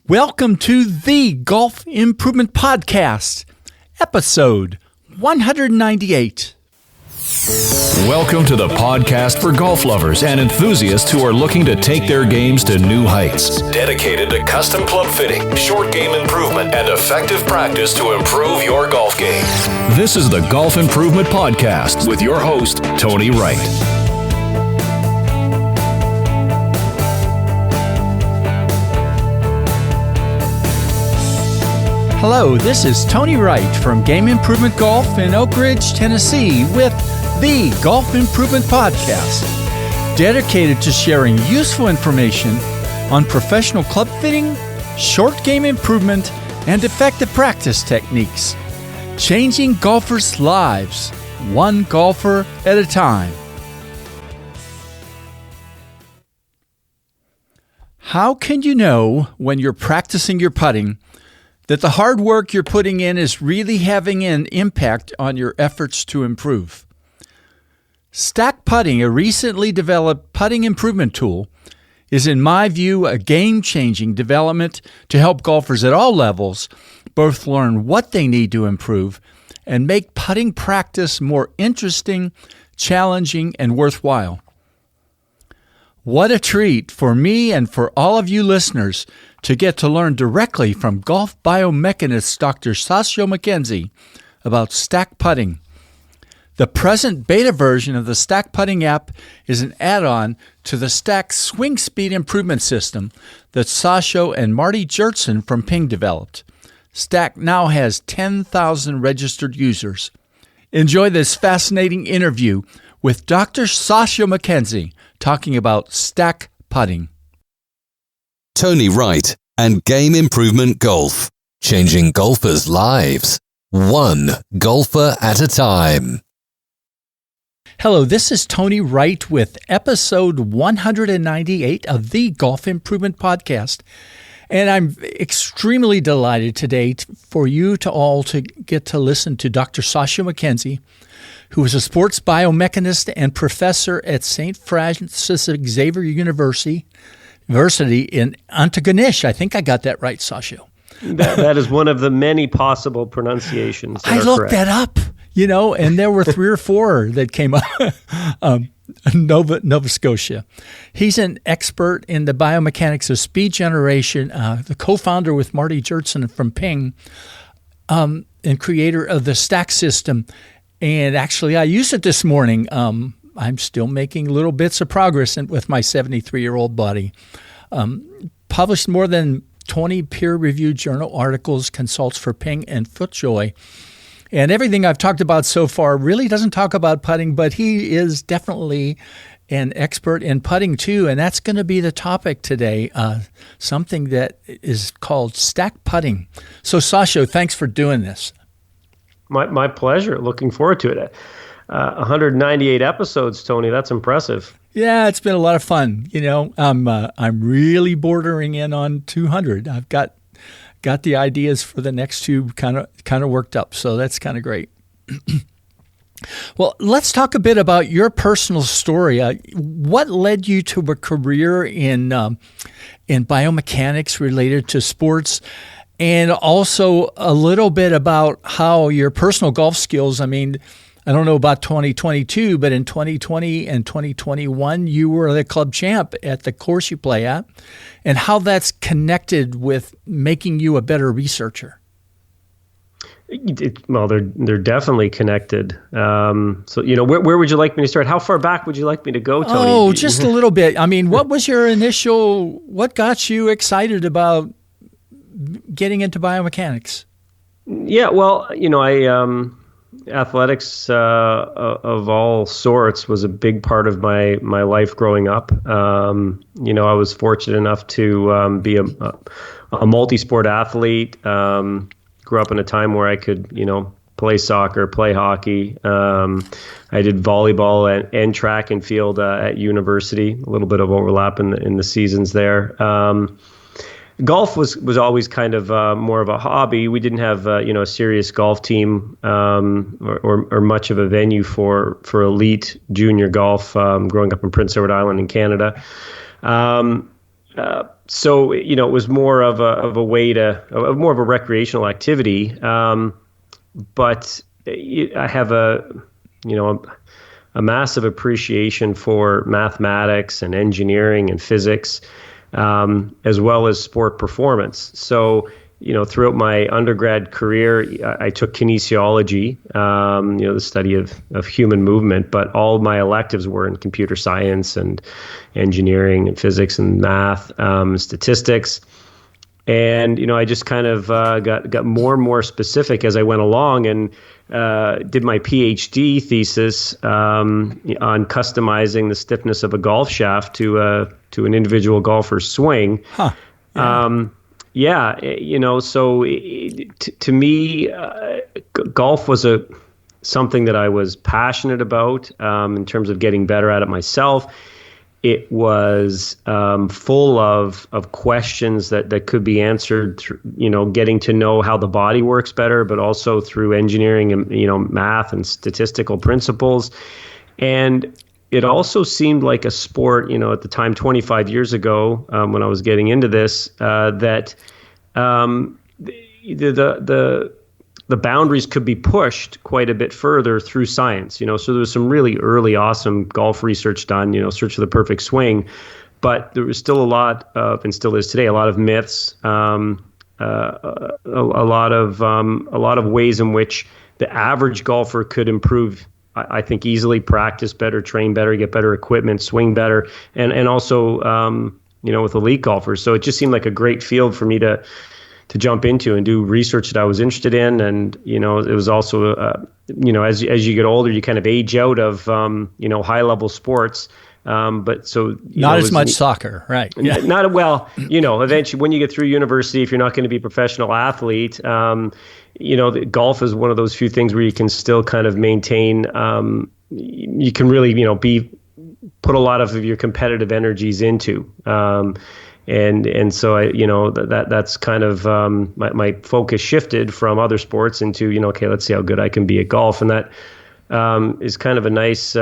Welcome to the Golf Improvement Podcast, episode 198. Welcome to the podcast for golf lovers and enthusiasts who are looking to take their games to new heights. Dedicated to custom club fitting, short game improvement, and effective practice to improve your golf game. This is the Golf Improvement Podcast with your host, Tony Wright. Hello, this is Tony Wright from Game Improvement Golf in Oak Ridge, Tennessee with the Golf Improvement Podcast, dedicated to sharing useful information on professional club fitting, short game improvement, and effective practice techniques, changing golfers' lives, one golfer at a time. How can you know when you're practicing your putting that the hard work you're putting in is really having an impact on your efforts to improve? Stack Putting, a recently developed putting improvement tool, is in my view a game-changing development to help golfers at all levels both learn what they need to improve and make putting practice more interesting, challenging, and worthwhile. What a treat for me and for all of you listeners to get to learn directly from golf biomechanist Dr. Sasho MacKenzie about stack putting. The present beta version of the Stack Putting app is an add-on to the Stack Swing Speed Improvement System that Sasho and Marty Jertson from Ping developed. Stack now has 10,000 registered users. Enjoy this fascinating interview with Dr. Sasho MacKenzie talking about stack putting. Tony Wright and Game Improvement Golf, changing golfers' lives, one golfer at a time. Hello, this is Tony Wright with episode 198 of the Golf Improvement Podcast. And I'm extremely delighted today for you to all to get to listen to Dr. Sasho MacKenzie, who is a sports biomechanist and professor at St. Francis Xavier University in Antigonish. I think I got that right, Sasho. That is one of the many possible pronunciations. I looked that up, and there were 3 or 4 that came up. Nova Scotia. He's an expert in the biomechanics of speed generation, the co-founder with Marty Jertson from Ping, and creator of the Stack system. And actually, I used it this morning. I'm still making little bits of progress with my 73-year-old body. Published more than 20 peer-reviewed journal articles, consults for Ping and FootJoy. And everything I've talked about so far really doesn't talk about putting, but he is definitely an expert in putting too, and that's going to be the topic today, something that is called stack putting. So, Sasho, thanks for doing this. My pleasure. Looking forward to it. 198 episodes, Tony. That's impressive. Yeah, it's been a lot of fun. I'm really bordering in on 200. I've got the ideas for the next 2 kind of worked up, so that's kind of great. Well, let's talk a bit about your personal story. What led you to a career in biomechanics related to sports? And also a little bit about how your personal golf skills, I don't know about 2022, but in 2020 and 2021, you were the club champ at the course you play at, and how that's connected with making you a better researcher. Well, they're definitely connected. So, where would you like me to start? How far back would you like me to go, Tony? Oh, just a little bit. What was your what got you excited about getting into biomechanics? Yeah, well, athletics of all sorts was a big part of my life growing up. I was fortunate enough to be a multi-sport athlete. Grew up in a time where I could, play soccer, play hockey. I did volleyball and track and field at university. A little bit of overlap in the seasons there. Golf was always kind of more of a hobby. We didn't have a serious golf team or much of a venue for elite junior golf. Growing up in Prince Edward Island in Canada, So, it was more of a way more of a recreational activity. But I have a massive appreciation for mathematics and engineering and physics, as well as sport performance. So, throughout my undergrad career, I took kinesiology, the study of human movement, but all my electives were in computer science and engineering and physics and math, statistics. And, I just kind of got more and more specific as I went along, and did my PhD thesis on customizing the stiffness of a golf shaft to an individual golfer's swing. Huh. Yeah. So to me, golf was something that I was passionate about in terms of getting better at it myself. It was full of questions that could be answered through, getting to know how the body works better, but also through engineering and, math and statistical principles. And it also seemed like a sport, at the time, 25 years ago, when I was getting into this, that the boundaries could be pushed quite a bit further through science. So there was some really early, awesome golf research done, Search for the Perfect Swing, but there was still a lot of, and still is today, a lot of myths, a lot of ways in which the average golfer could improve. I think easily practice better, train better, get better equipment, swing better, and also with elite golfers. So it just seemed like a great field for me to jump into and do research that I was interested in. And, it was also, as you get older, you kind of age out of, high level sports. But so, not as much soccer, right? Yeah. Eventually when you get through university, if you're not going to be a professional athlete, golf is one of those few things where you can still kind of maintain, you can really, put a lot of your competitive energies into, and so that's kind of my focus shifted from other sports into okay, let's see how good I can be at golf, and that is kind of a nice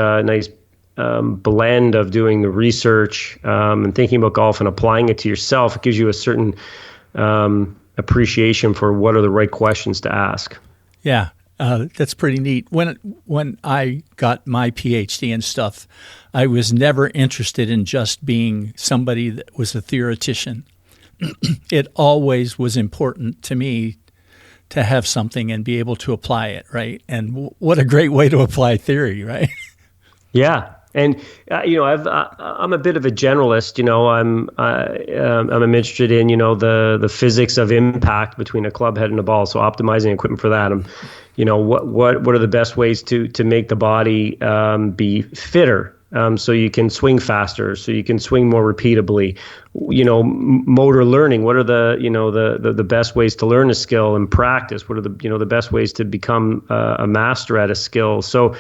blend of doing the research and thinking about golf and applying it to yourself. It gives you a certain appreciation for what are the right questions to ask. Yeah. That's pretty neat. When I got my PhD and stuff, I was never interested in just being somebody that was a theoretician. It always was important to me to have something and be able to apply it, right? And what a great way to apply theory, right? Yeah. And I'm a bit of a generalist. I'm interested in the physics of impact between a club head and a ball. So optimizing equipment for that. What are the best ways to make the body be fitter, so you can swing faster, so you can swing more repeatably. Motor learning. What are the best ways to learn a skill and practice? What are the best ways to become a master at a skill? So.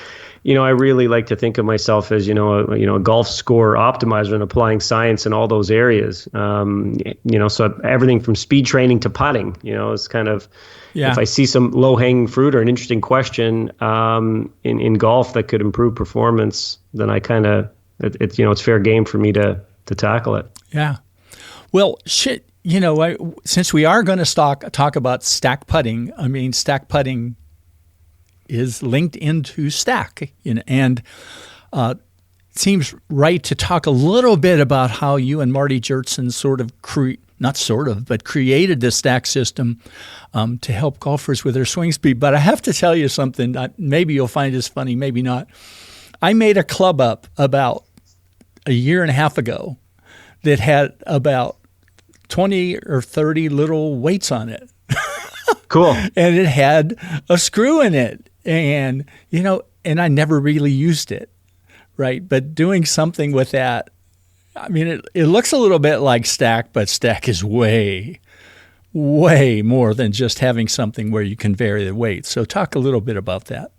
I really like to think of myself as, a golf score optimizer and applying science in all those areas. So everything from speed training to putting, it's kind of, if I see some low hanging fruit or an interesting question in golf that could improve performance, then I kind of, it's fair game for me to tackle it. Yeah. Well, since we are going to talk about stack putting, stack putting is linked into stack, and it seems right to talk a little bit about how you and Marty Jertson created the stack system to help golfers with their swing speed. But I have to tell you something, maybe you'll find this funny, maybe not. I made a club up about a year and a half ago that had about 20 or 30 little weights on it. Cool. And it had a screw in it. And, and I never really used it, right? But doing something with that, it looks a little bit like stack, but stack is way, way more than just having something where you can vary the weight. So talk a little bit about that.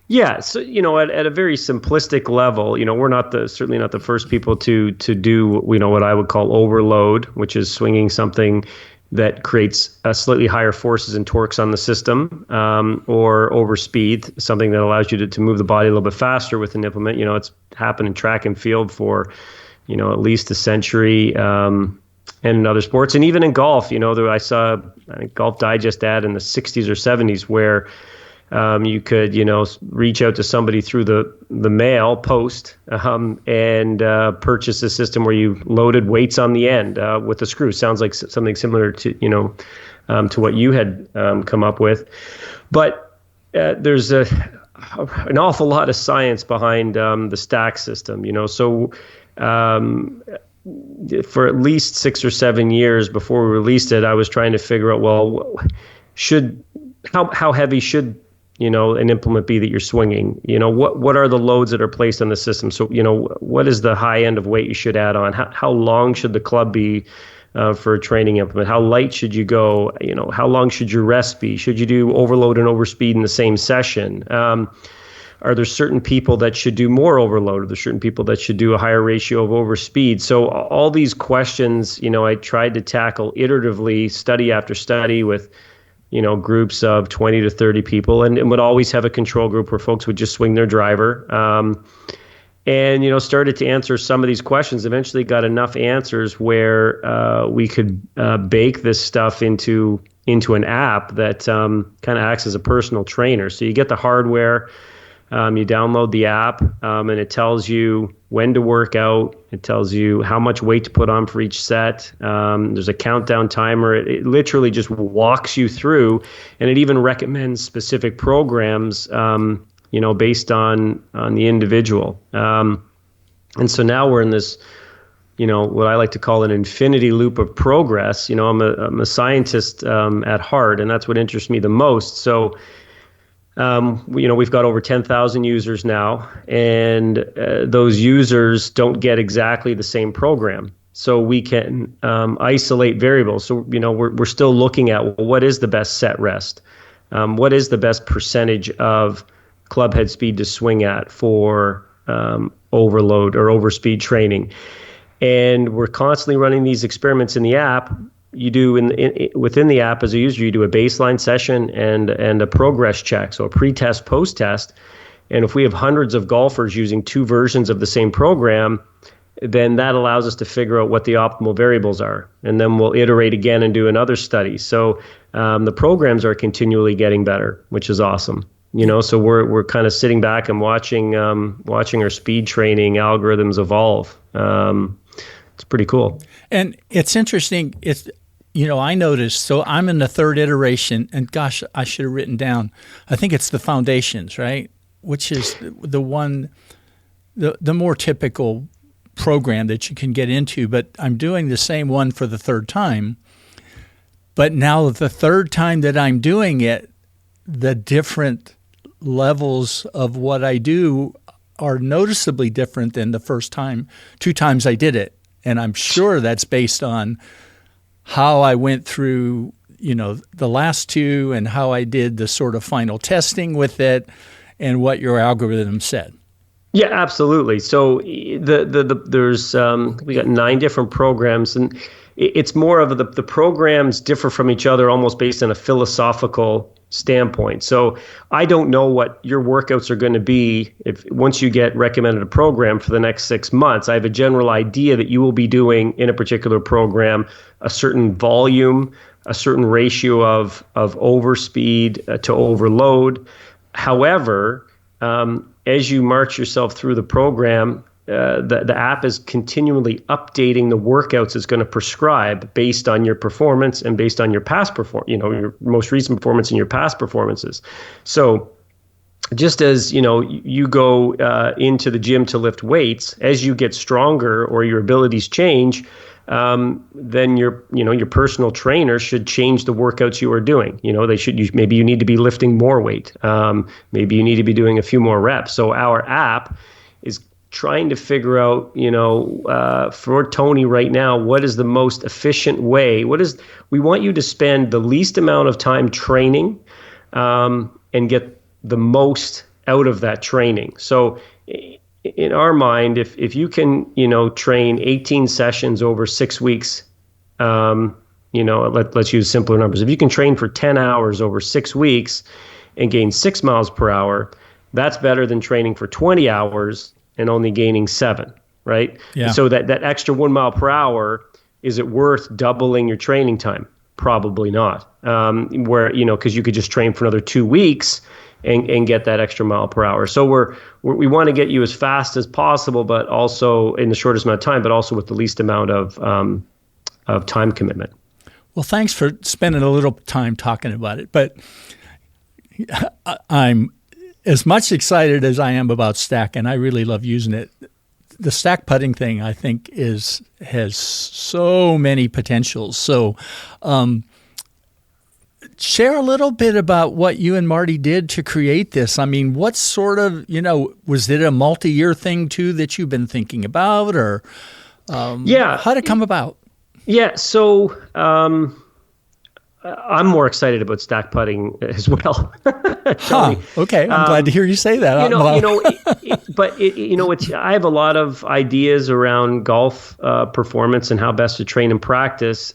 Yeah, so at a very simplistic level, we're certainly not the first people to do what I would call overload, which is swinging something that creates slightly higher forces and torques on the system, or overspeed, something that allows you to move the body a little bit faster with an implement. It's happened in track and field for at least a century. And in other sports, and even in golf, I saw a Golf Digest ad in the 60s or 70s where you could, reach out to somebody through the mail post and purchase a system where you loaded weights on the end with a screw. Sounds like something similar to, to what you had come up with. But there's an awful lot of science behind the stack system, So for at least 6 or 7 years before we released it, I was trying to figure out, well, how heavy should an implement be that you're swinging? What are the loads that are placed on the system? So, what is the high end of weight you should add on? How long should the club be for a training implement? How light should you go? How long should your rest be? Should you do overload and overspeed in the same session? Are there certain people that should do more overload? Are there certain people that should do a higher ratio of overspeed? So all these questions, I tried to tackle iteratively, study after study with, groups of 20 to 30 people, and would always have a control group where folks would just swing their driver. And, started to answer some of these questions, eventually got enough answers where we could bake this stuff into an app that kind of acts as a personal trainer. So you get the hardware. You download the app, and it tells you when to work out. It tells you how much weight to put on for each set. There's a countdown timer. It literally just walks you through, and it even recommends specific programs, based on the individual. And so now we're in this, what I like to call an infinity loop of progress. I'm a scientist at heart, and that's what interests me the most. So we've got over 10,000 users now, and those users don't get exactly the same program. So we can isolate variables. So, we're still looking at, well, what is the best set rest? What is the best percentage of club head speed to swing at for overload or overspeed training? And we're constantly running these experiments in the app. You do within the app as a user, you do a baseline session and a progress check, so a pre-test, post-test. And if we have hundreds of golfers using two versions of the same program, then that allows us to figure out what the optimal variables are. And then we'll iterate again and do another study. So the programs are continually getting better, which is awesome. So we're kind of sitting back and watching our speed training algorithms evolve. It's pretty cool. And it's interesting. I noticed, so I'm in the third iteration, and gosh, I should have written down, I think it's the foundations, right? Which is the more typical program that you can get into, but I'm doing the same one for the third time. But now the third time that I'm doing it, the different levels of what I do are noticeably different than the first time, 2 times I did it. And I'm sure that's based on how I went through, the last 2 and how I did the sort of final testing with it and what your algorithm said. Yeah, absolutely. So there's we got 9 different programs, and it's more of the programs differ from each other almost based on a philosophical standpoint. So I don't know what your workouts are going to be once you get recommended a program for the next 6 months. I have a general idea that you will be doing in a particular program a certain volume, a certain ratio of overspeed to overload. However, as you march yourself through the program, the app is continually updating the workouts it's going to prescribe based on your performance and based on your past your most recent performance and your past performances. So just as, you go into the gym to lift weights, as you get stronger or your abilities change, then your personal trainer should change the workouts you are doing. Maybe you need to be lifting more weight. Maybe you need to be doing a few more reps. So our app is trying to figure out, for Tony right now, what is the most efficient way? We want you to spend the least amount of time training, and get the most out of that training. So in our mind, if you can, train 18 sessions over 6 weeks, let's use simpler numbers. If you can train for 10 hours over 6 weeks and gain 6 miles per hour, that's better than training for 20 hours and only gaining 7, right? Yeah. So that extra 1 mile per hour, is it worth doubling your training time? Probably not. Because you could just train for another 2 weeks and get that extra mile per hour. So we want to get you as fast as possible, but also in the shortest amount of time, but also with the least amount of time commitment. Well, thanks for spending a little time talking about it. But I'm as much excited as I am about Stack, and I really love using it. The stack putting thing, I think, has so many potentials. So share a little bit about what you and Marty did to create this. I mean, what sort of, was it a multi-year thing too that you've been thinking about, or how did it come about? Yeah, so I'm more excited about stack putting as well. Okay, I'm glad to hear you say that. I have a lot of ideas around golf performance and how best to train and practice.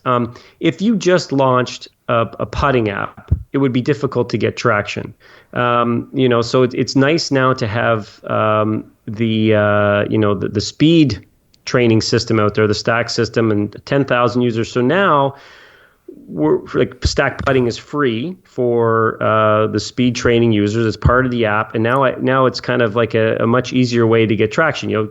If you just launched a putting app, it would be difficult to get traction. So it's nice now to have the speed training system out there, the Stack system, and 10,000 users. So now Stack putting is free for the speed training users. It's part of the app, and now it's kind of like a much easier way to get traction.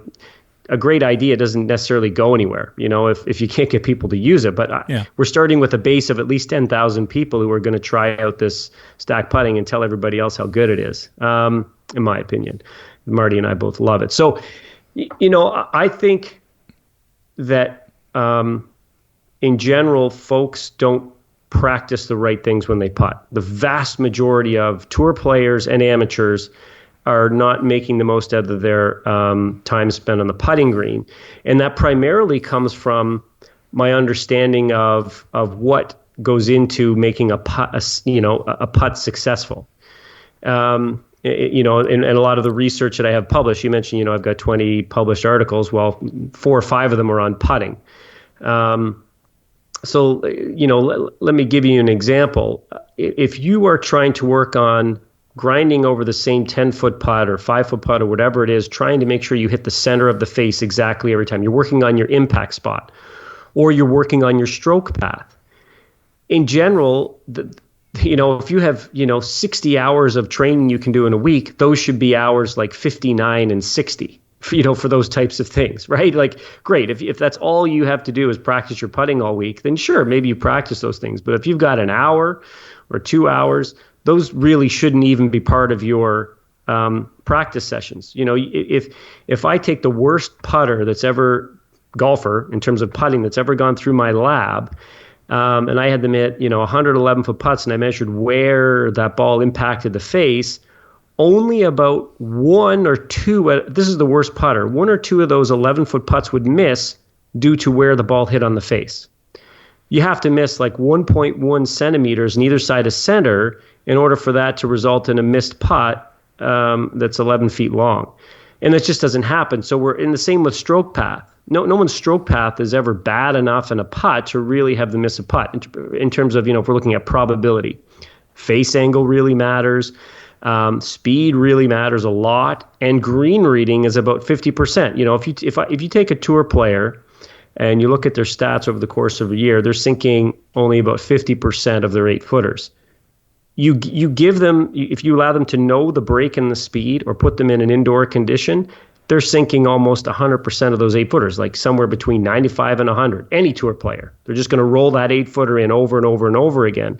A great idea doesn't necessarily go anywhere, if you can't get people to use it. But we're starting with a base of at least 10,000 people who are going to try out this Stack putting and tell everybody else how good it is, in my opinion. Marty and I both love it. So, I think that in general, folks don't practice the right things when they putt. The vast majority of tour players and amateurs are not making the most out of their time spent on the putting green. And that primarily comes from my understanding of what goes into making a putt successful. And a lot of the research that I have published, you mentioned, I've got 20 published articles. Well, 4 or 5 of them are on putting. So, let me give you an example. If you are trying to work on grinding over the same 10-foot putt or 5-foot putt or whatever it is, trying to make sure you hit the center of the face exactly every time, you're working on your impact spot, or you're working on your stroke path. In general, if you have 60 hours of training you can do in a week, those should be hours like 59 and 60. For those types of things, right? Like, great. If that's all you have to do is practice your putting all week, then sure, maybe you practice those things. But if you've got an hour or 2 hours, those really shouldn't even be part of your practice sessions. If I take the worst golfer in terms of putting that's ever gone through my lab, and I had them hit 111-foot putts, and I measured where that ball impacted the face, only about 1 or 2, this is the worst putter, 1 or 2 of those 11-foot putts would miss due to where the ball hit on the face. You have to miss like 1.1 centimeters on either side of center in order for that to result in a missed putt that's 11 feet long. And it just doesn't happen. So we're in the same with stroke path. No one's stroke path is ever bad enough in a putt to really have them miss a putt in terms of, if we're looking at probability. Face angle really matters. Speed really matters a lot, and green reading is about 50%. If you take a tour player and you look at their stats over the course of a year, they're sinking only about 50% of their 8-footers. You give them, if you allow them to know the break and the speed, or put them in an indoor condition, they're sinking almost 100% of those 8-footers, like somewhere between 95 and 100. Any tour player, they're just going to roll that 8-footer in over and over and over again.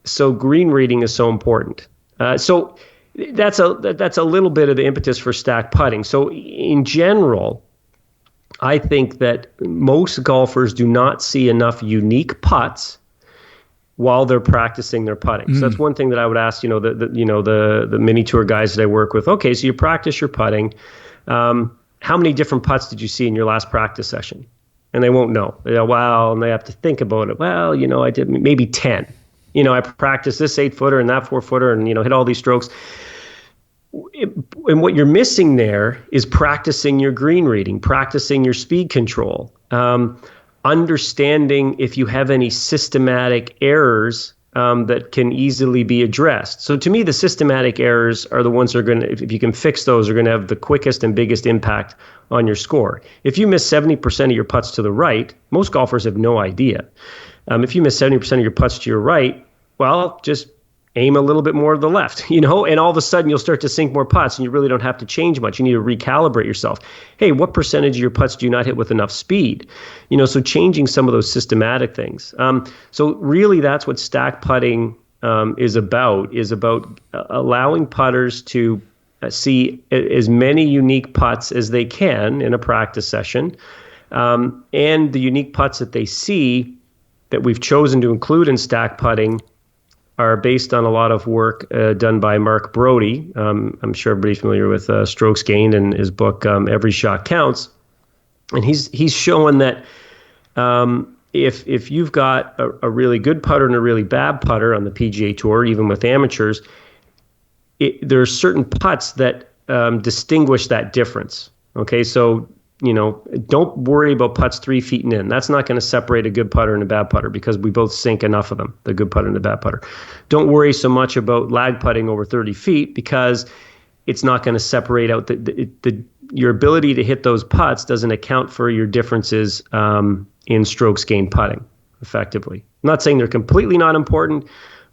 So green reading is so important. So that's a little bit of the impetus for stack putting. So in general, I think that most golfers do not see enough unique putts while they're practicing their putting. So that's one thing that I would ask, the mini tour guys that I work with. Okay, so you practice your putting. How many different putts did you see in your last practice session? And they won't know. And they have to think about it. Well, I did maybe 10. I practiced this 8-footer and that 4-footer and, hit all these strokes. And what you're missing there is practicing your green reading, practicing your speed control, understanding if you have any systematic errors that can easily be addressed. So to me, the systematic errors are the ones that are going to, if you can fix those, are going to have the quickest and biggest impact on your score. If you miss 70% of your putts to the right, most golfers have no idea. If you miss 70% of your putts to your right, well, just aim a little bit more to the left, and all of a sudden you'll start to sink more putts and you really don't have to change much. You need to recalibrate yourself. Hey, what percentage of your putts do you not hit with enough speed? So changing some of those systematic things. So really that's what stack putting is about allowing putters to see as many unique putts as they can in a practice session. And the unique putts that they see that we've chosen to include in stack putting are based on a lot of work done by Mark Brody. I'm sure everybody's familiar with Strokes Gained and his book, Every Shot Counts. And he's showing that if you've got a really good putter and a really bad putter on the PGA Tour, even with amateurs, there are certain putts that distinguish that difference. Okay, so don't worry about putts 3 feet and in. That's not going to separate a good putter and a bad putter because we both sink enough of them, the good putter and the bad putter. Don't worry so much about lag putting over 30 feet because it's not going to separate out your ability to hit those putts doesn't account for your differences in strokes gained putting effectively. I'm not saying they're completely not important,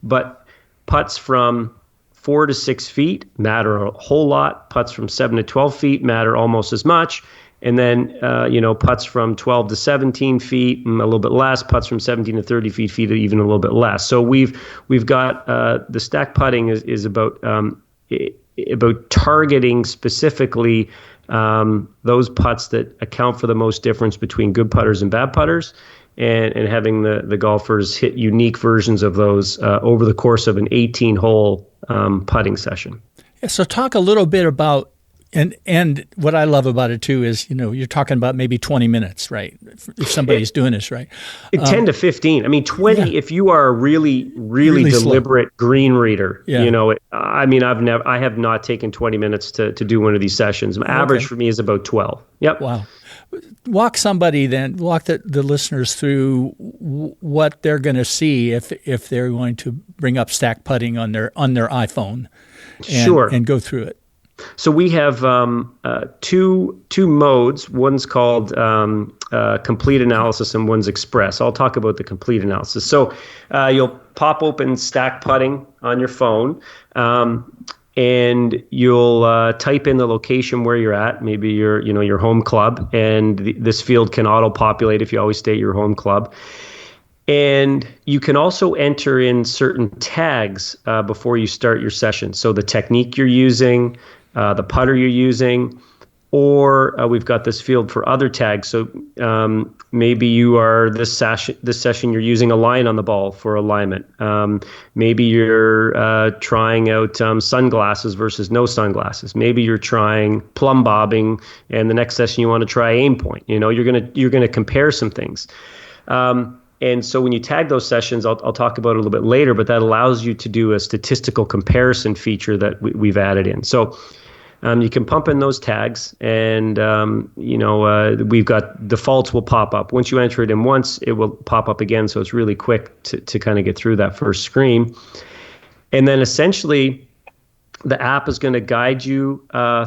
but putts from 4 to 6 feet matter a whole lot. Putts from 7 to 12 feet matter almost as much. And then, putts from 12 to 17 feet, a little bit less. Putts from 17 to 30 feet, even a little bit less. So we've got the stack putting is about targeting specifically those putts that account for the most difference between good putters and bad putters, and having the golfers hit unique versions of those over the course of an 18-hole putting session. Yeah, so talk a little bit about. And what I love about it too is, you're talking about maybe 20 minutes, right? If somebody's doing this right. 10 to 15. I mean, 20 if you are a really deliberate slow green reader. Yeah. I have not taken 20 minutes to do one of these sessions. Average for me is about 12. Yep. Wow. Walk the listeners through what they're going to see if they're going to bring up stack putting on their iPhone and go through it. So we have two modes. One's called complete analysis and one's express. I'll talk about the complete analysis. So you'll pop open stack putting on your phone, and you'll type in the location where you're at, maybe your home club, and this field can auto-populate if you always stay at your home club. And you can also enter in certain tags before you start your session. So the technique you're using, the putter you're using, or we've got this field for other tags. So maybe you are this session you're using a line on the ball for alignment. Maybe you're trying out sunglasses versus no sunglasses. Maybe you're trying plumb bobbing, and the next session you want to try aim point. You're gonna compare some things. And so when you tag those sessions, I'll talk about it a little bit later, but that allows you to do a statistical comparison feature that we've added in. So you can pump in those tags, and we've got defaults will pop up. Once you enter it in once, it will pop up again. So it's really quick to kind of get through that first screen. And then essentially the app is going to guide you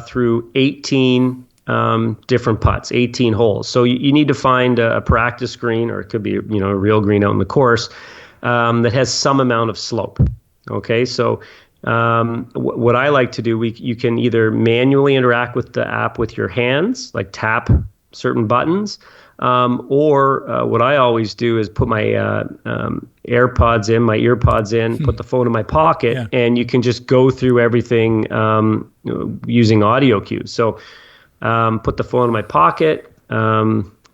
through 18 different putts, 18 holes. So you need to find a practice green, or it could be a real green out in the course, that has some amount of slope. Okay, so what I like to do, you can either manually interact with the app with your hands, like tap certain buttons, or what I always do is put my earpods in, put the phone in my pocket, and you can just go through everything using audio cues. So put the phone in my pocket,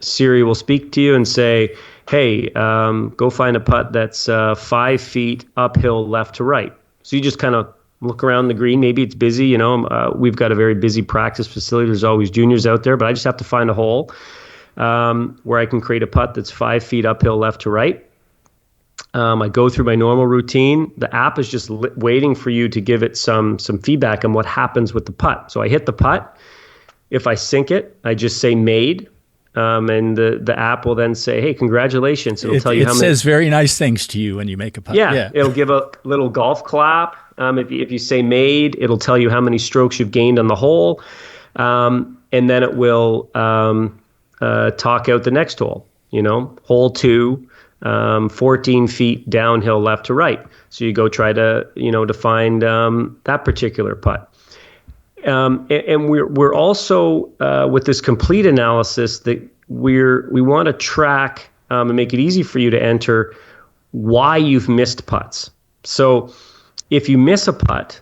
Siri will speak to you and say, hey, go find a putt that's 5 feet uphill left to right. So you just kind of look around the green. Maybe it's busy. We've got a very busy practice facility. There's always juniors out there, but I just have to find a hole where I can create a putt that's 5 feet uphill left to right. I go through my normal routine. The app is just waiting for you to give it some feedback on what happens with the putt. So I hit the putt. If I sink it, I just say made. and the app will then say, "Hey, congratulations!" It'll tell you how many. It says very nice things to you when you make a putt. Yeah, it'll give a little golf clap. If you say "made," it'll tell you how many strokes you've gained on the hole, and then it will talk out the next hole. Hole 2, 14 feet downhill left to right. So you go try to to find that particular putt. And we're also with this complete analysis that we want to track and make it easy for you to enter why you've missed putts. So if you miss a putt,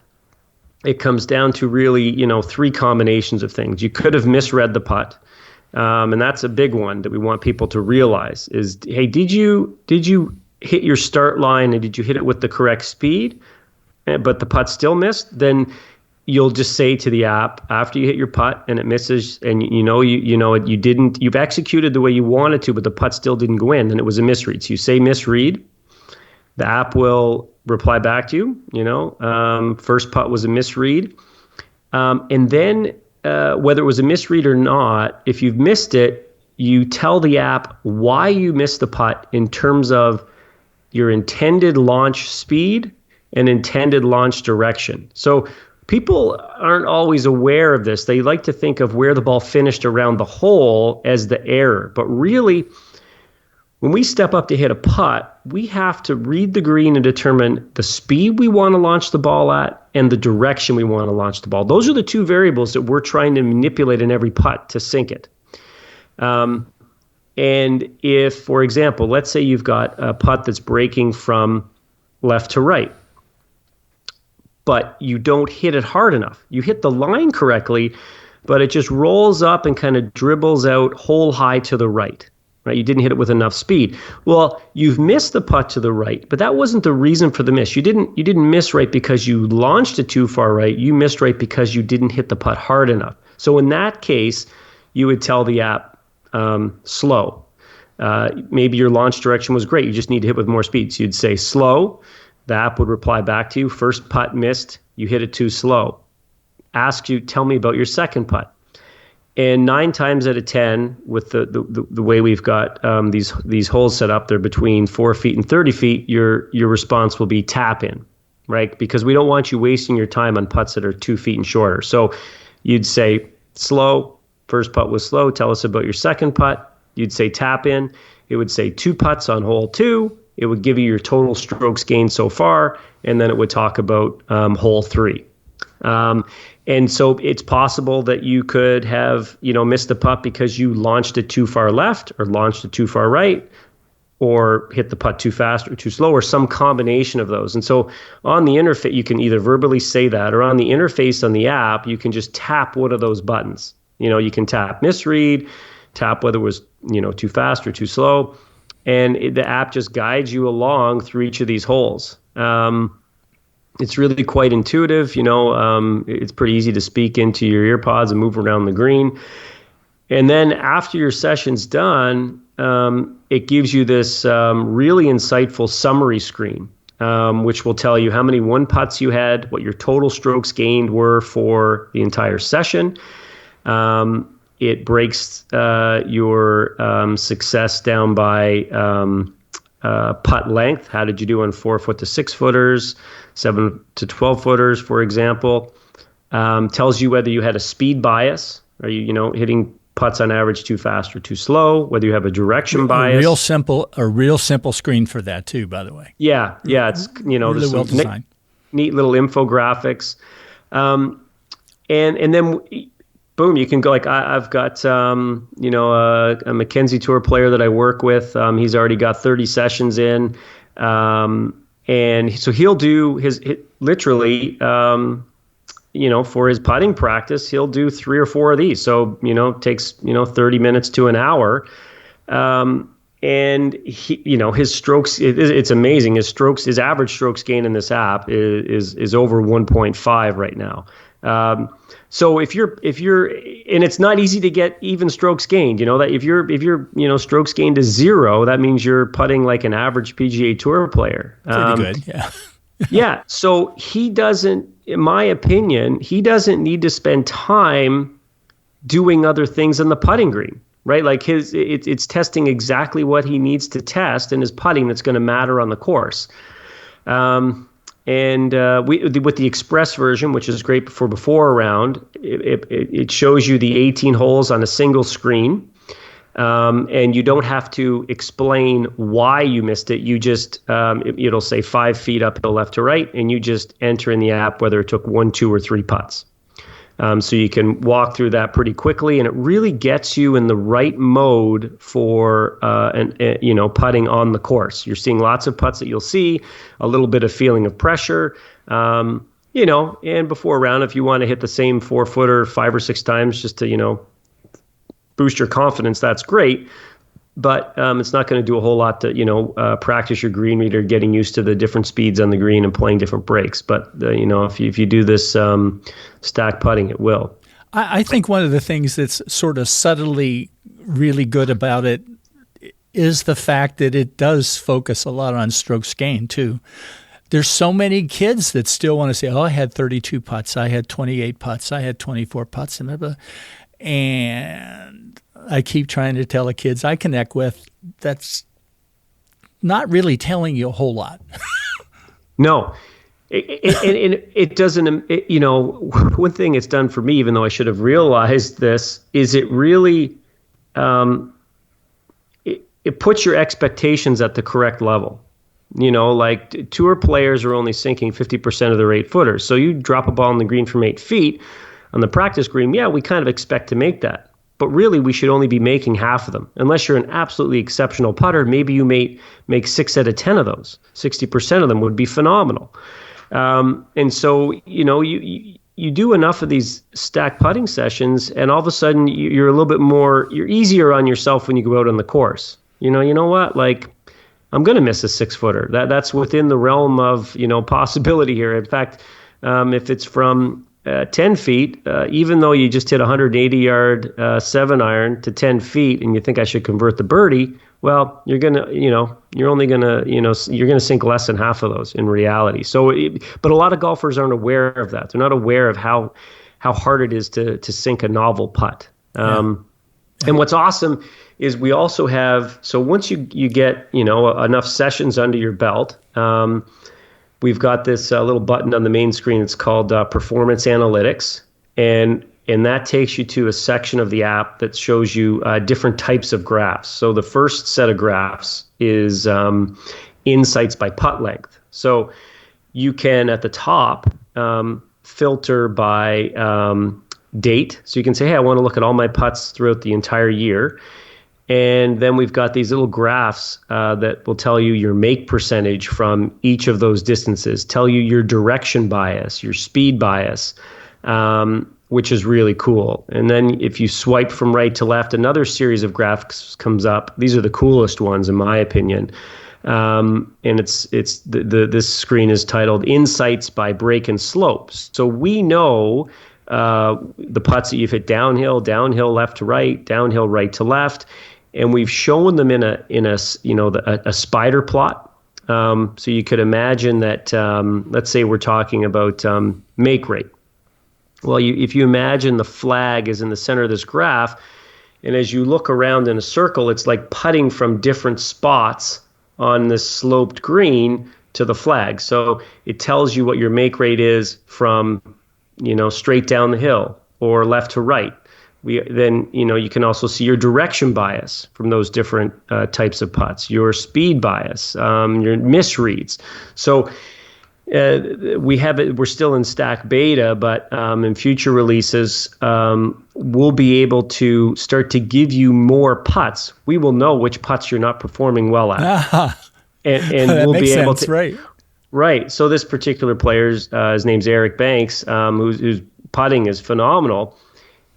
it comes down to really 3 combinations of things. You could have misread the putt, and that's a big one that we want people to realize is, hey, did you hit your start line and did you hit it with the correct speed, but the putt still missed? Then you'll just say to the app after you hit your putt and it misses, and you've executed the way you wanted to, but the putt still didn't go in, and it was a misread. So you say misread, the app will reply back to you. First putt was a misread, and then whether it was a misread or not, if you've missed it, you tell the app why you missed the putt in terms of your intended launch speed and intended launch direction. So people aren't always aware of this. They like to think of where the ball finished around the hole as the error. But really, when we step up to hit a putt, we have to read the green and determine the speed we want to launch the ball at and the direction we want to launch the ball. Those are the 2 variables that we're trying to manipulate in every putt to sink it. And if, for example, let's say you've got a putt that's breaking from left to right, but you don't hit it hard enough. You hit the line correctly, but it just rolls up and kind of dribbles out hole high to the right. Right? You didn't hit it with enough speed. Well, you've missed the putt to the right, but that wasn't the reason for the miss. You didn't miss right because you launched it too far right. You missed right because you didn't hit the putt hard enough. So in that case, you would tell the app slow. Maybe your launch direction was great. You just need to hit with more speed. So you'd say slow. The app would reply back to you. First putt missed. You hit it too slow. Ask you, tell me about your second putt. And 9 times out of 10, with the way we've got these holes set up, they're between 4 feet and 30 feet. Your response will be tap in, right? Because we don't want you wasting your time on putts that are 2 feet and shorter. So you'd say slow. First putt was slow. Tell us about your second putt. You'd say tap in. It would say 2 putts on hole 2. It would give you your total strokes gained so far, and then it would talk about hole 3. And so it's possible that you could have, missed the putt because you launched it too far left or launched it too far right or hit the putt too fast or too slow or some combination of those. And so on the interface, you can either verbally say that, or on the interface on the app, you can just tap one of those buttons. You can tap misread, tap whether it was, too fast or too slow. And the app just guides you along through each of these holes. It's really quite intuitive. It's pretty easy to speak into your ear pods and move around the green. And then after your session's done, it gives you this really insightful summary screen, which will tell you how many one putts you had, what your total strokes gained were for the entire session. It breaks your success down by putt length. How did you do on 4-foot to 6-footers, 7 to 12-footers, for example? Tells you whether you had a speed bias. Are you, hitting putts on average too fast or too slow? Whether you have a direction bias. A real simple screen for that too, by the way. Yeah. It's really well designed. Neat little infographics, and then. Boom, you can go I've got, a MacKenzie Tour player that I work with. He's already got 30 sessions in. And so he'll do literally, for his putting practice, he'll do 3 or 4 of these. So, it takes, 30 minutes to an hour. And he, his strokes, it's amazing. His average strokes gain in this app is over 1.5 right now. So if you're, and it's not easy to get even strokes gained, that if you're, strokes gained to 0, that means you're putting like an average PGA Tour player. Pretty good. Yeah. Yeah. So he doesn't, in my opinion, he doesn't need to spend time doing other things on the putting green. right? Like it's testing exactly what he needs to test in his putting that's going to matter on the course. With the express version, which is great for before a round, it shows you the 18 holes on a single screen. And you don't have to explain why you missed it. You just, it'll say 5 feet uphill left to right, and you just enter in the app whether it took 1, 2, or 3 putts. So you can walk through that pretty quickly, and it really gets you in the right mode for putting on the course. You're seeing lots of putts that you'll see, a little bit of feeling of pressure, and before a round, if you want to hit the same 4-footer 5 or 6 times just to, boost your confidence, that's great. But it's not going to do a whole lot to, practice your green reader, getting used to the different speeds on the green and playing different breaks. But, if you do this stack putting, it will. I think one of the things that's sort of subtly really good about it is the fact that it does focus a lot on strokes gained, too. There's so many kids that still want to say, I had 32 putts, I had 28 putts, I had 24 putts, and I keep trying to tell the kids I connect with, that's not really telling you a whole lot. No. It doesn't, one thing it's done for me, even though I should have realized this, is it really, it puts your expectations at the correct level. Like tour players are only sinking 50% of their 8-footers. So you drop a ball on the green from 8 feet on the practice green, we kind of expect to make that. But really, we should only be making half of them. Unless you're an absolutely exceptional putter, maybe you may make 6 out of 10 of those. 60% of them would be phenomenal. And so, you do enough of these stack putting sessions, and all of a sudden you're a little bit more, you're easier on yourself when you go out on the course. You know what? Like, I'm going to miss a 6-footer. That's within the realm of, possibility here. In fact, if it's from 10 feet, even though you just hit a 180-yard 7-iron to 10 feet and you think I should convert the birdie, well, you're going to, you're only going to, you're going to sink less than half of those in reality. So, but a lot of golfers aren't aware of that. They're not aware of how hard it is to sink a novel putt. And what's awesome is we also have, so once you get, enough sessions under your belt, we've got this little button on the main screen. It's called Performance Analytics, and that takes you to a section of the app that shows you different types of graphs. So the first set of graphs is insights by putt length. So you can, at the top, filter by date. So you can say, hey, I want to look at all my putts throughout the entire year. And then we've got these little graphs that will tell you your make percentage from each of those distances, tell you your direction bias, your speed bias, which is really cool. And then if you swipe from right to left, another series of graphs comes up. These are the coolest ones, in my opinion. And this screen is titled Insights by Break and Slopes. So we know the putts that you've hit downhill left to right, downhill right to left. And we've shown them in a spider plot. So you could imagine that, let's say we're talking about make rate. Well, if you imagine the flag is in the center of this graph, and as you look around in a circle, it's like putting from different spots on this sloped green to the flag. So it tells you what your make rate is from, straight down the hill or left to right. Then you can also see your direction bias from those different types of putts, your speed bias, your misreads. So we're still in stack beta, but in future releases, we'll be able to start to give you more putts. We will know which putts you're not performing well at, and we'll be able to. Right. Right. So this particular player's his name's Eric Banks, whose putting is phenomenal.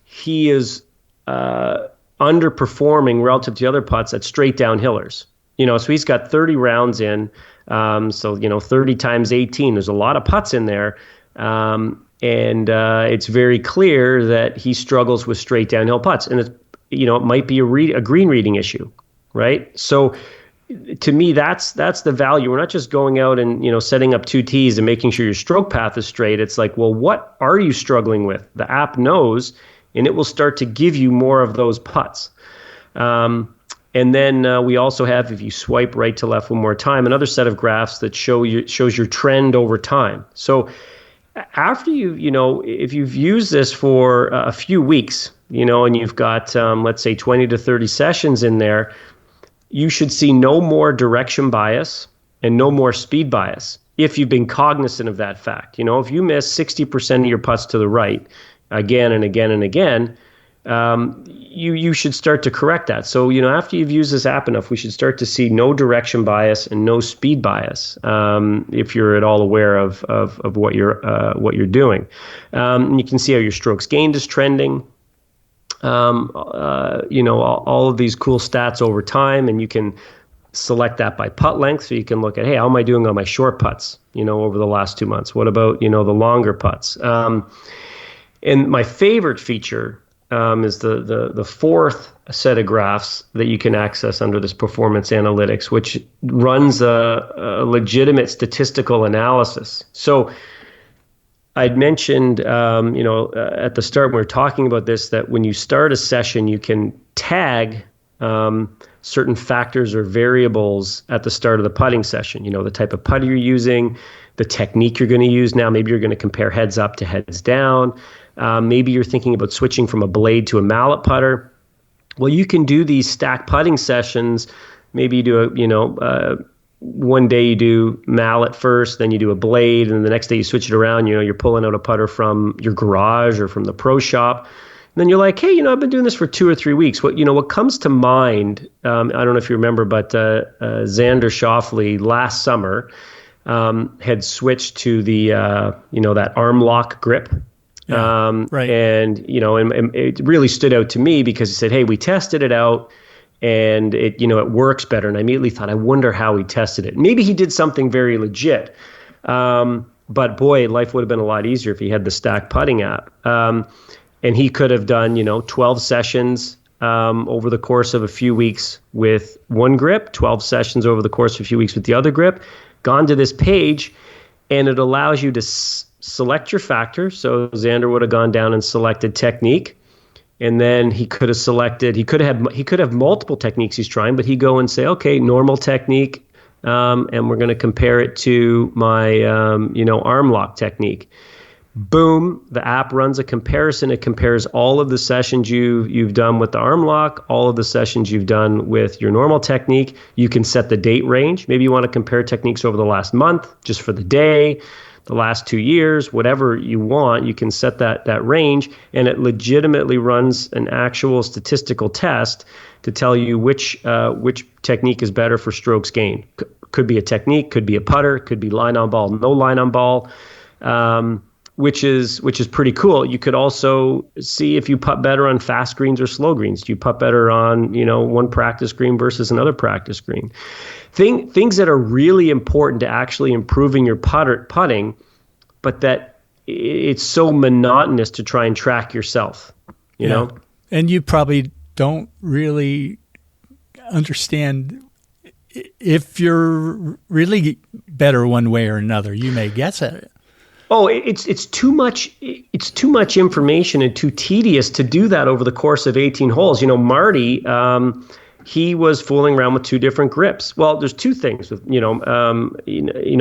He is underperforming relative to the other putts at straight downhillers. So he's got 30 rounds in. 30 times 18. There's a lot of putts in there. And it's very clear that he struggles with straight downhill putts. And it might be a green reading issue, right? So to me, that's the value. We're not just going out and, setting up 2 tees and making sure your stroke path is straight. It's like, well, what are you struggling with? The app knows, and it will start to give you more of those putts. And then we also have, if you swipe right to left one more time, another set of graphs that shows your trend over time. So after if you've used this for a few weeks, and you've got, let's say 20 to 30 sessions in there, you should see no more direction bias and no more speed bias if you've been cognizant of that fact. If you miss 60% of your putts to the right again and again and again, you should start to correct that. So, after you've used this app enough, we should start to see no direction bias and no speed bias, if you're at all aware of what you're doing. And you can see how your strokes gained is trending. All of these cool stats over time, and you can select that by putt length. So you can look at, hey, how am I doing on my short putts, over the last 2 months? What about, the longer putts? And my favorite feature is the fourth set of graphs that you can access under this performance analytics, which runs a legitimate statistical analysis. So I'd mentioned, at the start when we were talking about this, that when you start a session, you can tag certain factors or variables at the start of the putting session. The type of putter you're using, the technique you're going to use. Now, maybe you're going to compare heads up to heads down. Maybe you're thinking about switching from a blade to a mallet putter. Well, you can do these stack putting sessions. Maybe you do one day you do mallet first, then you do a blade, and the next day you switch it around. You're pulling out a putter from your garage or from the pro shop. And then you're like, hey, I've been doing this for 2 or 3 weeks. What comes to mind, I don't know if you remember, but Xander Schauffele last summer had switched to the, that arm lock grip. Yeah, right. And it really stood out to me because he said, hey, we tested it out and it works better. And I immediately thought, I wonder how he tested it. Maybe he did something very legit. But boy, life would have been a lot easier if he had the Stack Putting app. And he could have done, 12 sessions over the course of a few weeks with one grip, 12 sessions over the course of a few weeks with the other grip, gone to this page, and it allows you to select your factor. So Xander would have gone down and selected technique, and then he could have multiple techniques he's trying, but he'd go and say, okay, normal technique, and we're going to compare it to my arm lock technique. Boom, the app runs a comparison. It compares all of the sessions you've done with the arm lock, all of the sessions you've done with your normal technique. You can set the date range. Maybe you want to compare techniques over the last month, just for the day, the last 2 years, whatever you want. You can set that range, and it legitimately runs an actual statistical test to tell you which technique is better for strokes gained. Could be a technique, could be a putter, could be line on ball, no line on ball. Which is pretty cool. You could also see if you putt better on fast greens or slow greens. Do you putt better on, one practice green versus another practice green? Things that are really important to actually improving your putting, but that it's so monotonous to try and track yourself, you know? And you probably don't really understand if you're really better one way or another. You may guess at it. Oh, it's too much. It's too much information and too tedious to do that over the course of 18 holes. Marty, he was fooling around with 2 different grips. Well, there's 2 things. With I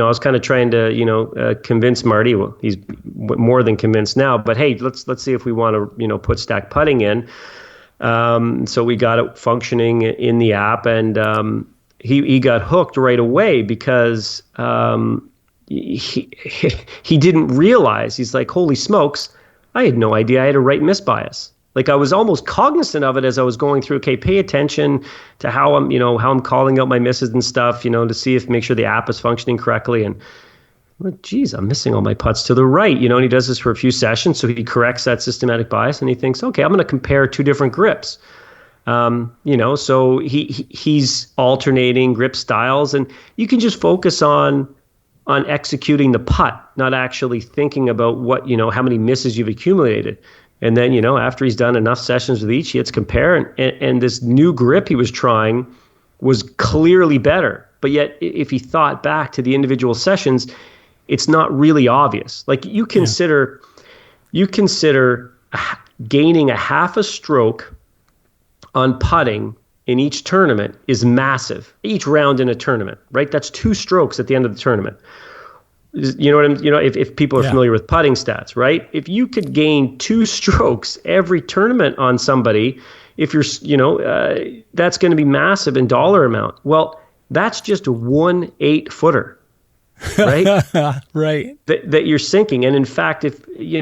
was kind of trying to convince Marty. Well, he's more than convinced now. But hey, let's see if we want to put stack putting in. So we got it functioning in the app, and he got hooked right away because. He didn't realize. He's like, holy smokes, I had no idea I had a right miss bias. Like, I was almost cognizant of it as I was going through. Okay, pay attention to how I'm calling out my misses and stuff, to make sure the app is functioning correctly. And well, geez, I'm missing all my putts to the right, and he does this for a few sessions. So he corrects that systematic bias, and he thinks, okay, I'm going to compare 2 different grips. So he's alternating grip styles, and you can just focus on executing the putt, not actually thinking about what, how many misses you've accumulated. And then, after he's done enough sessions with each, he hits compare, and this new grip he was trying was clearly better. But yet, if he thought back to the individual sessions, it's not really obvious. Like, you consider gaining a half a stroke on putting in each tournament is massive. Each round in a tournament, right? That's 2 strokes at the end of the tournament. You know what I'm, if people are familiar with putting stats, right? If you could gain 2 strokes every tournament on somebody, if you're, that's going to be massive in dollar amount. Well, that's just 1 8-footer, right? Right. That you're sinking. And in fact, if, and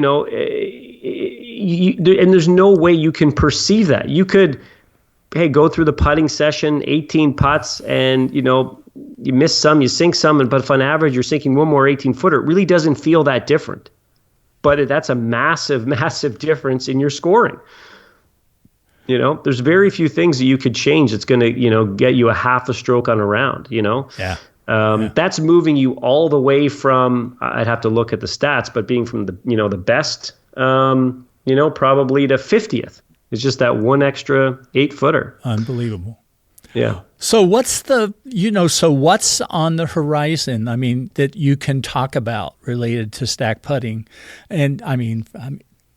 there's no way you can perceive that. You could, go through the putting session, 18 putts, and, you miss some, you sink some, but if on average you're sinking 1 more 18-footer, it really doesn't feel that different. But that's a massive, massive difference in your scoring. There's very few things that you could change that's going to, get you a half a stroke on a round, Yeah. That's moving you all the way from, I'd have to look at the stats, but being from the, the best, probably to 50th. It's just that 1 extra 8-footer. Unbelievable. Yeah. So what's what's on the horizon? I mean, that you can talk about related to stack putting, and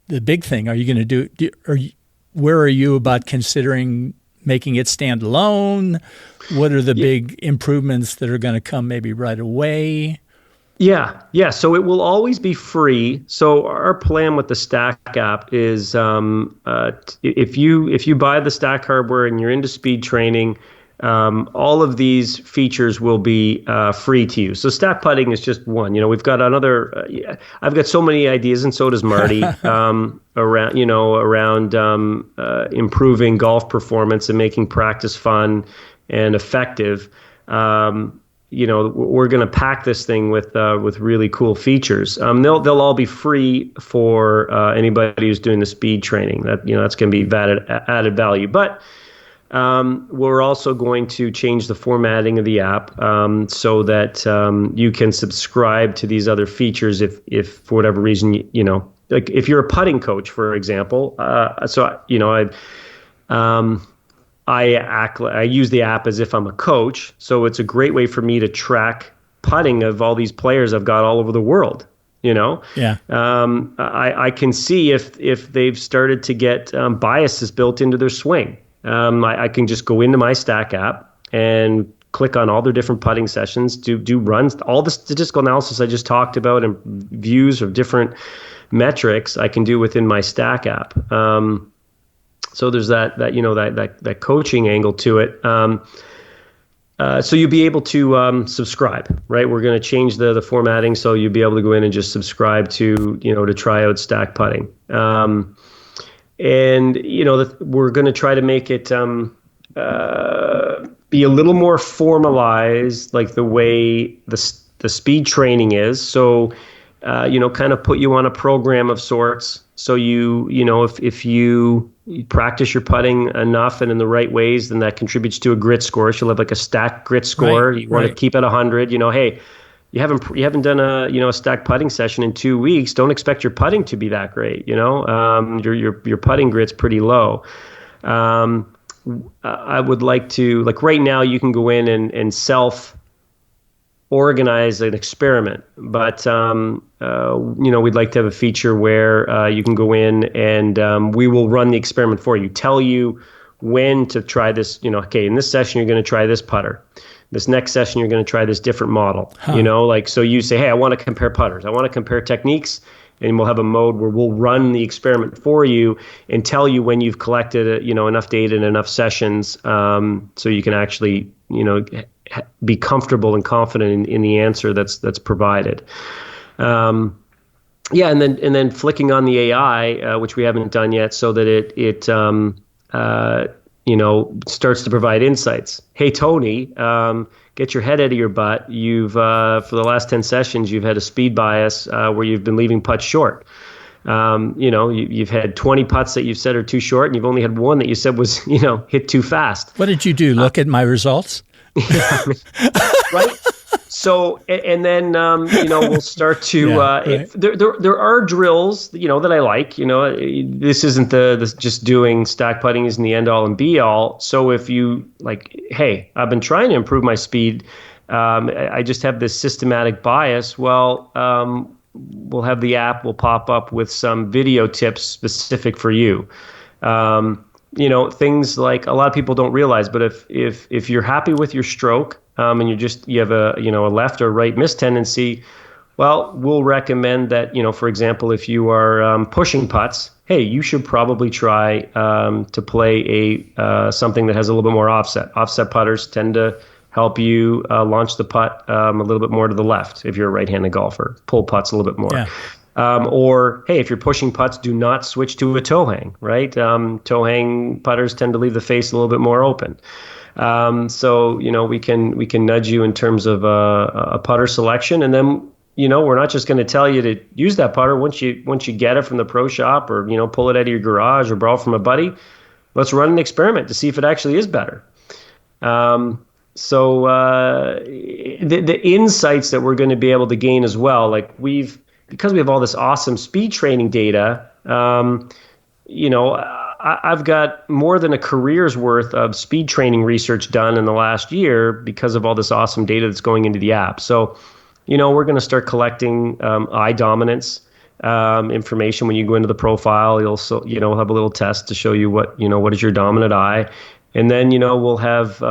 the big thing. Are you going to where are you about considering making it stand alone? What are the big improvements that are going to come maybe right away? Yeah. So it will always be free. So our plan with the Stack app is if you buy the Stack hardware and you're into speed training, all of these features will be free to you. So stack putting is just one. We've got another. I've got so many ideas, and so does Marty, around improving golf performance and making practice fun and effective. We're going to pack this thing with really cool features. They'll all be free for anybody who's doing the speed training. That's going to be added value. But we're also going to change the formatting of the app so that you can subscribe to these other features if for whatever reason like if you're a putting coach, for example. I use the app as if I'm a coach, so it's a great way for me to track putting of all these players I've got all over the world. Yeah. I can see if they've started to get biases built into their swing. I can just go into my Stack app and click on all their different putting sessions, do runs, all the statistical analysis I just talked about, and views of different metrics I can do within my Stack app. So there's that coaching angle to it. So you'll be able to subscribe, right? We're going to change the formatting, so you'll be able to go in and just subscribe to try out Stack putting. And we're going to try to make it be a little more formalized, like the way the speed training is. So kind of put you on a program of sorts. So if you practice your putting enough and in the right ways, then that contributes to a grit score. So you'll have like a stack grit score. Right, you want to keep it 100. Hey, you haven't done a stack putting session in 2 weeks. Don't expect your putting to be that great. Your putting grit's pretty low. I would like to, like right now, you can go in and self organize an experiment, but we'd like to have a feature where you can go in and we will run the experiment for you, tell you when to try this. Okay, in this session you're going to try this putter, this next session you're going to try this different model. So you say, hey, I want to compare putters, I want to compare techniques, and we'll have a mode where we'll run the experiment for you and tell you when you've collected enough data and enough sessions, so you can actually be comfortable and confident in the answer that's provided. And then flicking on the AI, which we haven't done yet, so that it starts to provide insights. Hey, Tony, get your head out of your butt. You've for the last 10 sessions, you've had a speed bias where you've been leaving putts short. You've had 20 putts that you've said are too short, and you've only had one that you said was, hit too fast. What did you do? Look at my results? Right. So, and then, we'll start to, there are drills, that I like. This isn't the just doing stack putting isn't the end all and be all. So if you like, hey, I've been trying to improve my speed, I just have this systematic bias. Well, we'll have the app will pop up with some video tips specific for you. things like a lot of people don't realize, but if you're happy with your stroke, and you have a left or right miss tendency, well, we'll recommend that, for example, if you are pushing putts, hey, you should probably try to play something that has a little bit more offset. Offset putters tend to help you launch the putt a little bit more to the left if you're a right-handed golfer. Pull putts a little bit more. Yeah. Or, hey, if you're pushing putts, do not switch to a toe hang, right? Toe hang putters tend to leave the face a little bit more open. So, we can nudge you in terms of a putter selection, and then, we're not just going to tell you to use that putter once you get it from the pro shop, or, pull it out of your garage or borrow from a buddy. Let's run an experiment to see if it actually is better. So the insights that we're going to be able to gain as well, like because we have all this awesome speed training data, I've got more than a career's worth of speed training research done in the last year because of all this awesome data that's going into the app. So, we're going to start collecting eye dominance information. When you go into the profile, you'll have a little test to show you what is your dominant eye. And then, we'll have,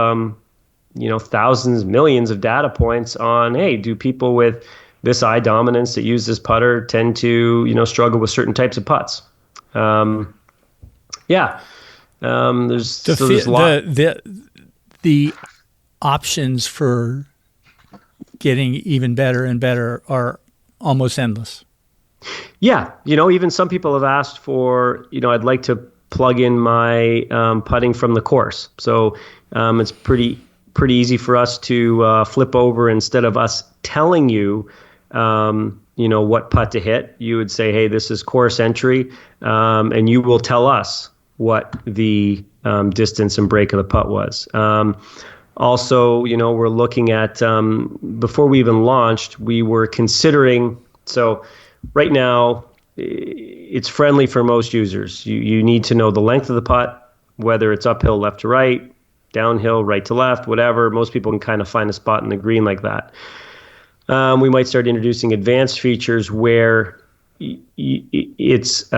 thousands, millions of data points on, hey, do people with this eye dominance that use this putter tend to, struggle with certain types of putts? There's a lot. The options for getting even better and better are almost endless. Yeah. Even some people have asked for, I'd like to plug in my putting from the course. So it's pretty easy for us to flip over. Instead of us telling you, what putt to hit, you would say, hey, this is course entry, and you will tell us what the distance and break of the putt was. Also, we're looking at, before we even launched, we were considering, so right now it's friendly for most users. You need to know the length of the putt, whether it's uphill, left to right, downhill, right to left, whatever. Most people can kind of find a spot in the green like that. We might start introducing advanced features where it's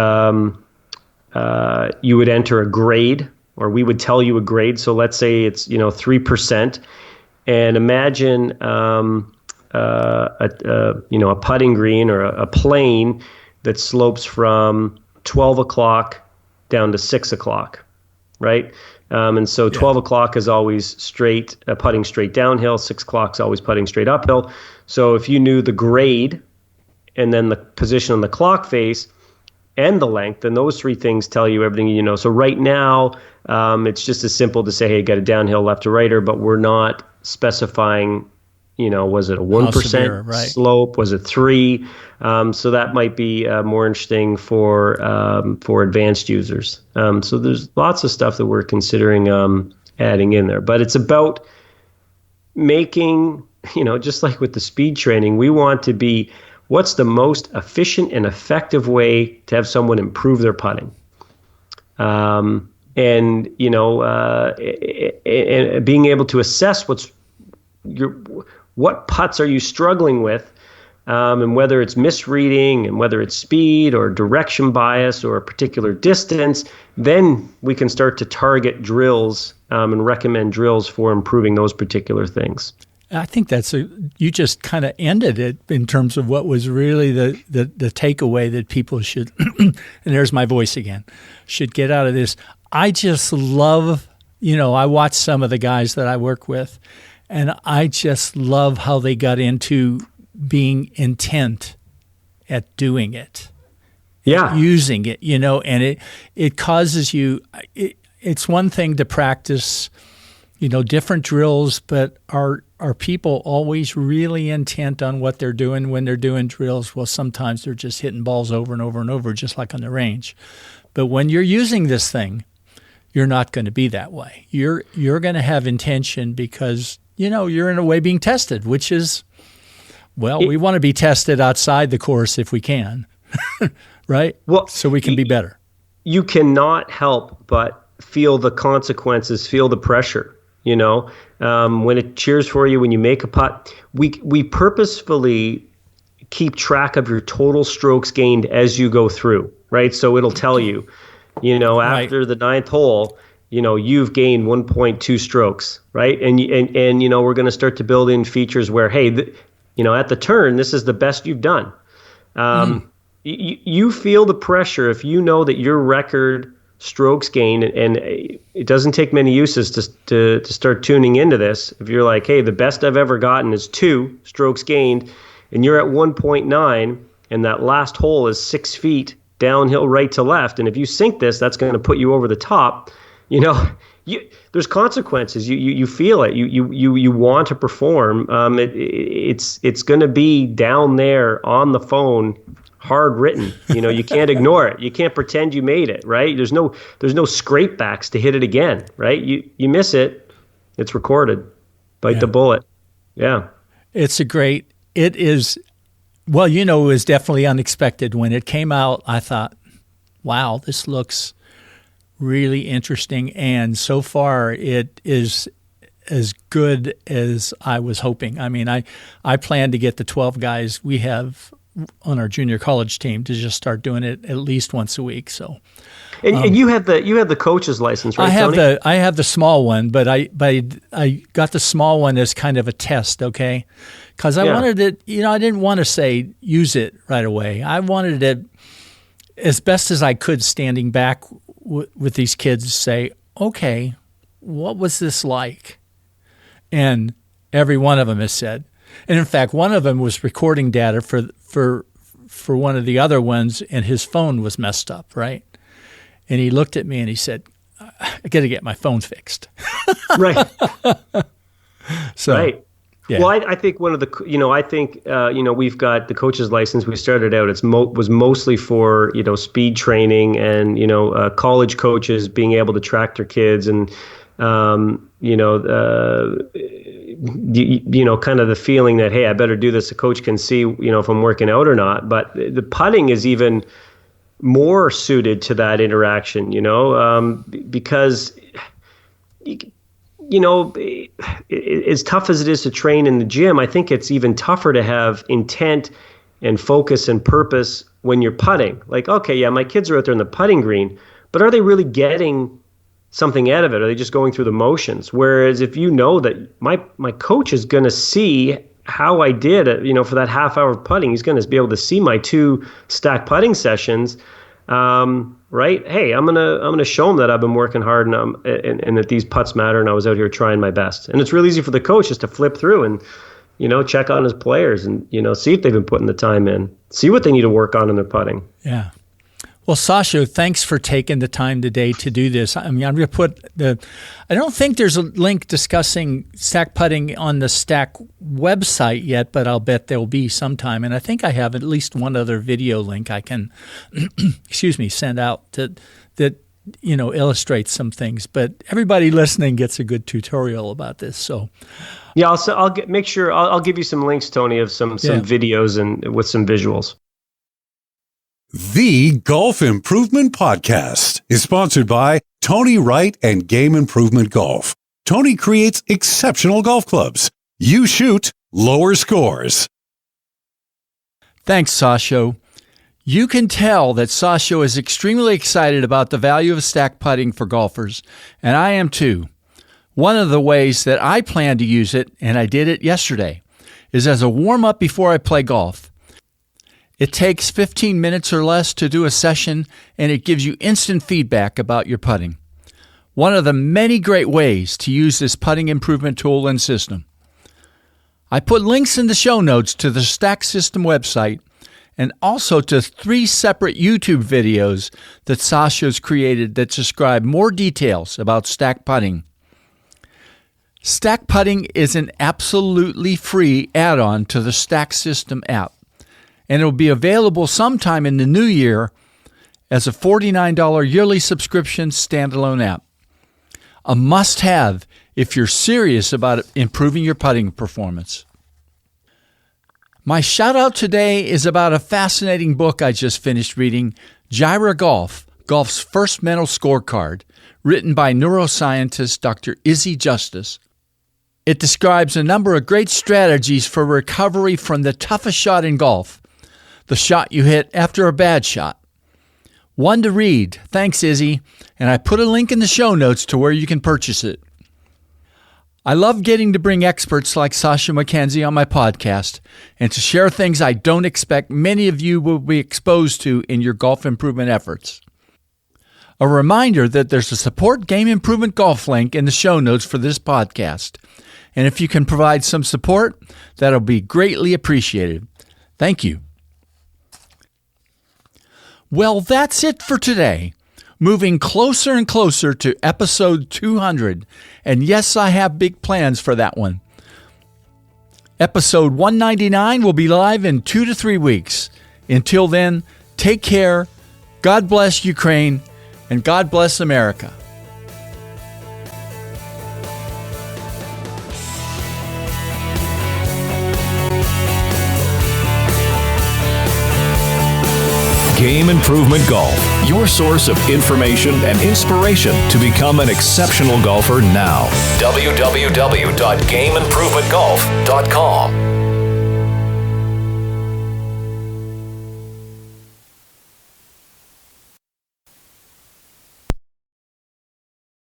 you would enter a grade, or we would tell you a grade. So let's say it's 3%, and imagine a putting green or a plane that slopes from 12 o'clock down to 6 o'clock, right? And so 12 o'clock is always straight, putting straight downhill. 6 o'clock is always putting straight uphill. So if you knew the grade and then the position on the clock face and the length, then those three things tell you everything you know. So right now, it's just as simple to say, hey, get a downhill left to righter, but we're not specifying, was it a 1% slope? Was it 3? So that might be more interesting for advanced users. So there's lots of stuff that we're considering adding in there. But it's about making, just like with the speed training, we want to be, what's the most efficient and effective way to have someone improve their putting? And being able to assess what putts are you struggling with, and whether it's misreading and whether it's speed or direction bias or a particular distance, then we can start to target drills and recommend drills for improving those particular things. I think you just kind of ended it in terms of what was really the takeaway that people should, and there's my voice again, should get out of this. I just love, I watch some of the guys that I work with, and I just love how they got into being intent at doing it, using it, and it causes you. It's one thing to practice, different drills, but are people always really intent on what they're doing when they're doing drills? Well, sometimes they're just hitting balls over and over and over, just like on the range. But when you're using this thing, you're not going to be that way. You're going to have intention because you're in a way being tested, which is, we want to be tested outside the course if we can, right? Well, so we can be better. You cannot help but feel the consequences, feel the pressure. When it cheers for you, when you make a putt, we purposefully keep track of your total strokes gained as you go through, right? So it'll tell you, after the ninth hole, you've gained 1.2 strokes, right? And we're going to start to build in features where, hey, at the turn, this is the best you've done. You feel the pressure if you know that your record strokes gained, and it doesn't take many uses to start tuning into this. If you're like, hey, the best I've ever gotten is 2 strokes gained, and you're at 1.9, and that last hole is 6 feet downhill right to left, and if you sink this, that's going to put you over the top. There's consequences. You feel it. You want to perform. It's going to be down there on the phone, hard written. You can't ignore it. You can't pretend you made it, right? There's no scrape backs to hit it again, right? You miss it, it's recorded. Bite the bullet. Yeah. It is, well, it was definitely unexpected. When it came out, I thought, wow, this looks really interesting. And so far it is as good as I was hoping. I mean, I plan to get the 12 guys we have on our junior college team to just start doing it at least once a week. So, and you have the coach's license, right? I have the small one, but I got the small one as kind of a test, okay? Because I wanted it. I didn't want to say use it right away. I wanted it as best as I could, standing back with these kids, say, okay, what was this like? And every one of them has said. And in fact, one of them was recording data for one of the other ones, and his phone was messed up, right? And he looked at me and he said, I got to get my phone fixed. Right. So, right. Yeah. Well, I think one of the, we've got the coach's license. We started out, was mostly for, speed training and, college coaches being able to track their kids and, kind of the feeling that, hey, I better do this. The coach can see, if I'm working out or not. But the putting is even more suited to that interaction, because, as tough as it is to train in the gym, I think it's even tougher to have intent and focus and purpose when you're putting. Like, okay, yeah, my kids are out there in the putting green, but are they really getting something out of it? Are they just going through the motions? Whereas if you know that my coach is going to see how I did, for that half hour of putting, he's going to be able to see my 2 stack putting sessions. Right? Hey, I'm gonna show him that I've been working hard and that these putts matter, and I was out here trying my best. And it's real easy for the coach just to flip through and check on his players and see if they've been putting the time in, see what they need to work on in their putting. Yeah. Well, Sasho, thanks for taking the time today to do this. I mean, I'm going to put I don't think there's a link discussing stack putting on the Stack website yet, but I'll bet there'll be sometime. And I think I have at least one other video link I can, send out that illustrates some things. But everybody listening gets a good tutorial about this. So, yeah, I'll make sure I'll give you some links, Tony, of some videos and with some visuals. The Golf Improvement Podcast is sponsored by Tony Wright and Game Improvement Golf. Tony creates exceptional golf clubs. You shoot lower scores. Thanks, Sasho. You can tell that Sasho is extremely excited about the value of stack putting for golfers, and I am too. One of the ways that I plan to use it, and I did it yesterday, is as a warm-up before I play golf. It takes 15 minutes or less to do a session, and it gives you instant feedback about your putting. One of the many great ways to use this putting improvement tool and system. I put links in the show notes to the Stack System website and also to 3 separate YouTube videos that Sasho's created that describe more details about stack putting. Stack putting is an absolutely free add-on to the Stack System app, and it will be available sometime in the new year as a $49 yearly subscription standalone app. A must-have if you're serious about improving your putting performance. My shout-out today is about a fascinating book I just finished reading, Gyra Golf, Golf's First Mental Scorecard, written by neuroscientist Dr. Izzy Justice. It describes a number of great strategies for recovery from the toughest shot in golf, the shot you hit after a bad shot. One to read. Thanks, Izzy. And I put a link in the show notes to where you can purchase it. I love getting to bring experts like Sasho MacKenzie on my podcast and to share things I don't expect many of you will be exposed to in your golf improvement efforts. A reminder that there's a support game improvement golf link in the show notes for this podcast. And if you can provide some support, that'll be greatly appreciated. Thank you. Well, that's it for today. Moving closer and closer to episode 200. And yes, I have big plans for that one. Episode 199 will be live in 2 to 3 weeks. Until then, take care. God bless Ukraine, and God bless America. Game Improvement Golf, your source of information and inspiration to become an exceptional golfer now. www.gameimprovementgolf.com